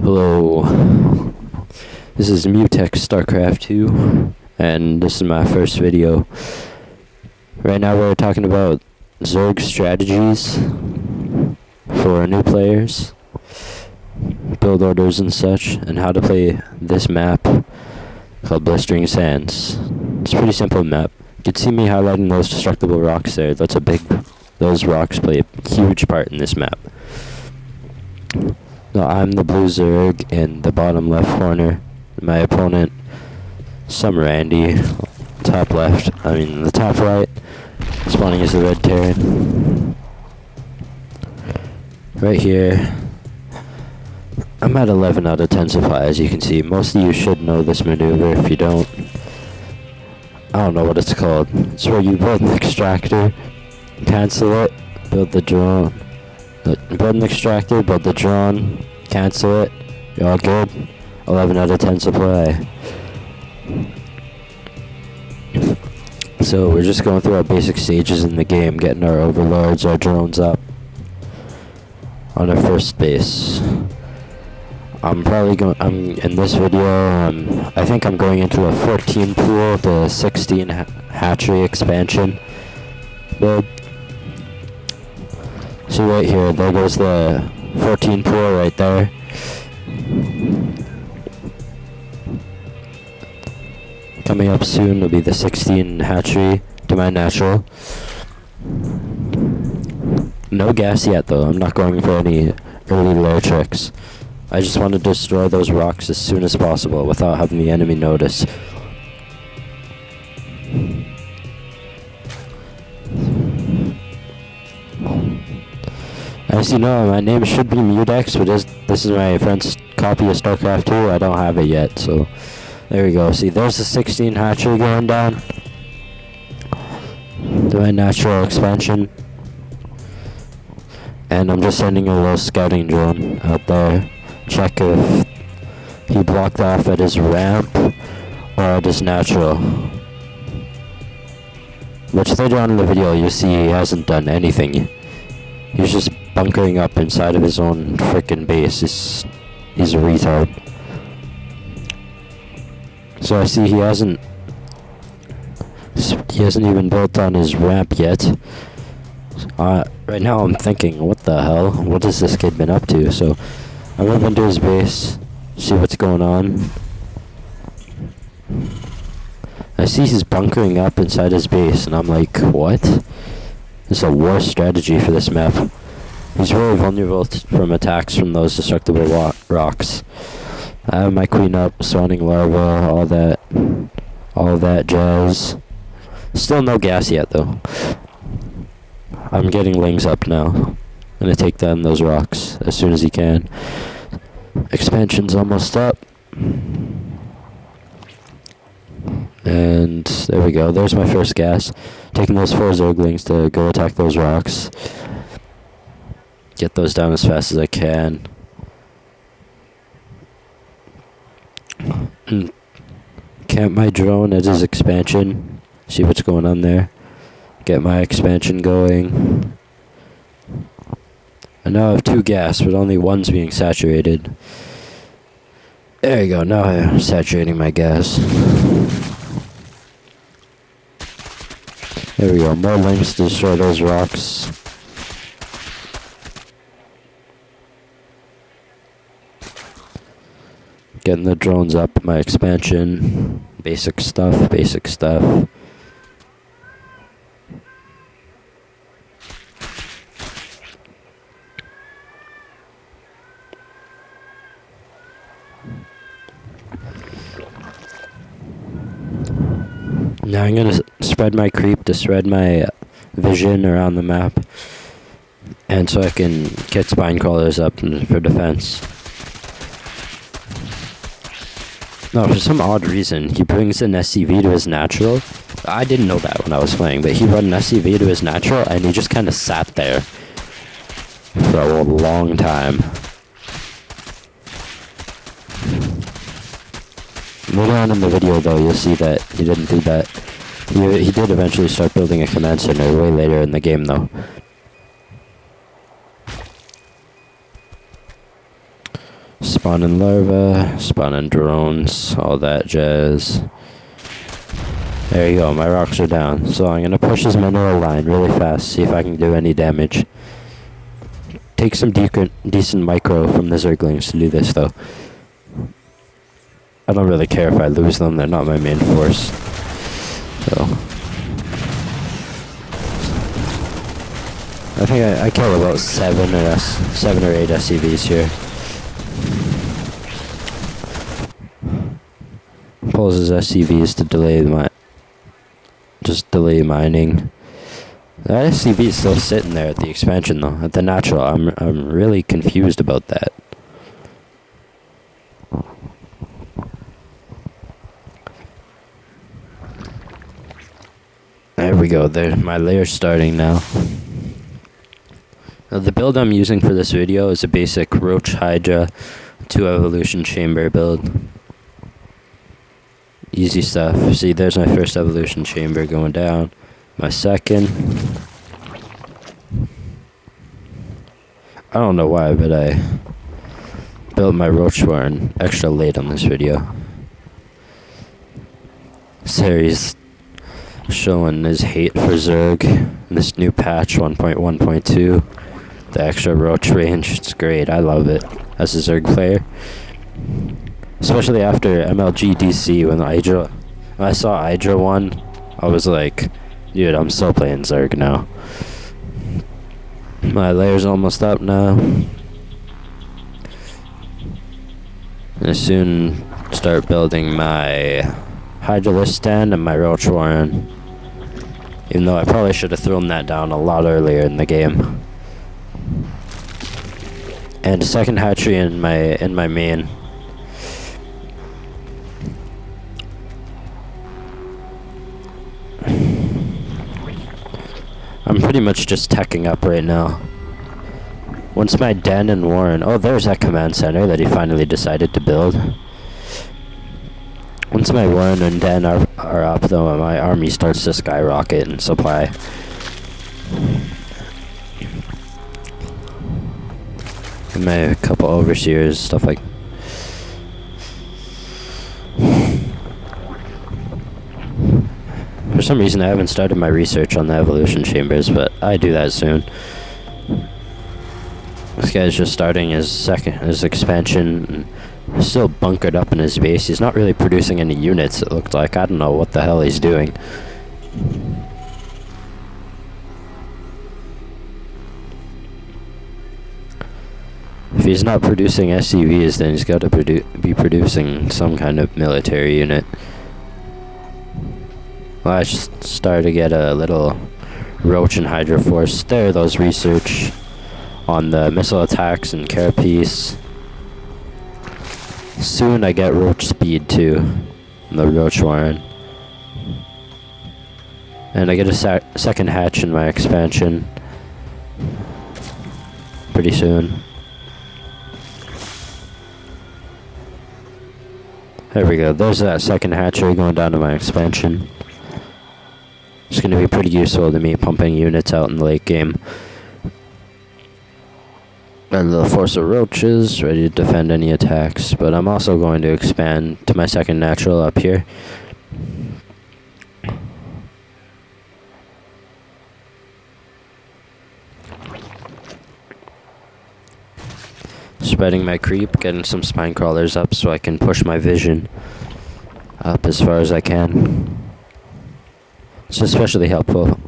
Hello, this is Mutex Starcraft 2, and this is my first video. Right now we're talking about Zerg strategies for new players, build orders and such, and how to play this map called Blistering Sands. It's a pretty simple map. You can see me highlighting those destructible rocks there. Those rocks play a huge part in this map. No, I'm the blue Zerg in the bottom left corner. My opponent, some Randy, top left. The top right. Spawning is the red Terran. Right here, I'm at 11 out of 10 supply, as you can see. Most of you should know this maneuver. If you don't, I don't know what it's called. It's where you build an extractor, cancel it, build the drone. Build an extractor, build the drone, cancel it, you're all good. 11 out of 10 supply. So we're just going through our basic stages in the game, getting our overlords, our drones up on our first base. In this video, I think I'm going into a 14 pool, the 16 hatchery expansion build. See right here, there goes the 14 pool right there. Coming up soon will be the 16 hatchery to my natural. No gas yet though, I'm not going for any early lair tricks. I just want to destroy those rocks as soon as possible without having the enemy notice. As you know, my name should be Mutex, but this is my friend's copy of Starcraft 2. I don't have it yet, so there we go. See, there's the 16 hatchery going down to my natural expansion. And I'm just sending a little scouting drone out there. Check if he blocked off at his ramp or at his natural. Which later on in the video you'll see he hasn't done anything. He's just bunkering up inside of his own frickin' base. He's a retard. So I see he hasn't even built on his ramp yet. Right now I'm thinking, what the hell? What has this kid been up to? So I move into his base, see what's going on. I see he's bunkering up inside his base, and I'm like, what? This is a worse strategy for this map. He's really vulnerable from attacks from those destructible rocks. I have my queen up, spawning larva, all that jazz. Still no gas yet though. I'm getting lings up now. Gonna take down those rocks as soon as he can. Expansion's almost up. And there we go, there's my first gas. Taking those 4 Zerglings to go attack those rocks. Get those down as fast as I can. Camp my drone at his expansion. See what's going on there. Get my expansion going. I now have 2 gas, but only one's being saturated. There you go, now I'm saturating my gas. There we go, more links to destroy those rocks. Getting the drones up, my expansion. Basic stuff, basic stuff. Now I'm gonna spread my creep to spread my vision around the map, and so I can get spine crawlers up for defense. No, for some odd reason, he brings an SCV to his natural. I didn't know that when I was playing, but he brought an SCV to his natural, and he just kind of sat there for a long time. Later on in the video, though, you'll see that he didn't do that. He did eventually start building a command center way later in the game, though. Spawning larvae, spawning drones, all that jazz. There you go, my rocks are down. So I'm gonna push his mineral line really fast, see if I can do any damage. Take some decent micro from the Zerglings to do this though. I don't really care if I lose them, they're not my main force. So I think I kill about 7 or 8 SCVs here. Pulls his SCVs to delay mining. The SCV is still sitting there at the expansion though. At the natural, I'm really confused about that. There we go. There, my lair's starting now. Now. The build I'm using for this video is a basic Roach Hydra 2 evolution chamber build. Easy stuff. See, there's my first evolution chamber going down. My second. I don't know why, but I built my Roach warren extra late on this video. Series showing his hate for Zerg in this new patch 1.1.2. The extra Roach range, it's great. I love it as a Zerg player. Especially after MLG DC when I saw Idra won, I was like, dude, I'm still playing Zerg now. My Lair's almost up now. And soon start building my Hydralisk stand and my Roach warren. Even though I probably should have thrown that down a lot earlier in the game. And a second hatchery in my main. I'm pretty much just teching up right now. Once my den and warren... Oh, there's that command center that he finally decided to build. Once my warren and den are up, though, my army starts to skyrocket in supply. And my couple overseers, stuff like... For some reason, I haven't started my research on the evolution chambers, but I do that soon. This guy's just starting his expansion, still bunkered up in his base. He's not really producing any units, it looked like. I don't know what the hell he's doing. If he's not producing SCVs, then he's got to be producing some kind of military unit. Well, I just started to get a little Roach and Hydra force. There, those research on the missile attacks and carapace. Soon I get Roach speed too, in the Roach warren. And I get a second hatch in my expansion pretty soon. There we go, there's that second hatchery going down to my expansion. It's going to be pretty useful to me pumping units out in the late game. And the force of roaches, ready to defend any attacks. But I'm also going to expand to my second natural up here. Spreading my creep, getting some spine crawlers up so I can push my vision up as far as I can. It's especially helpful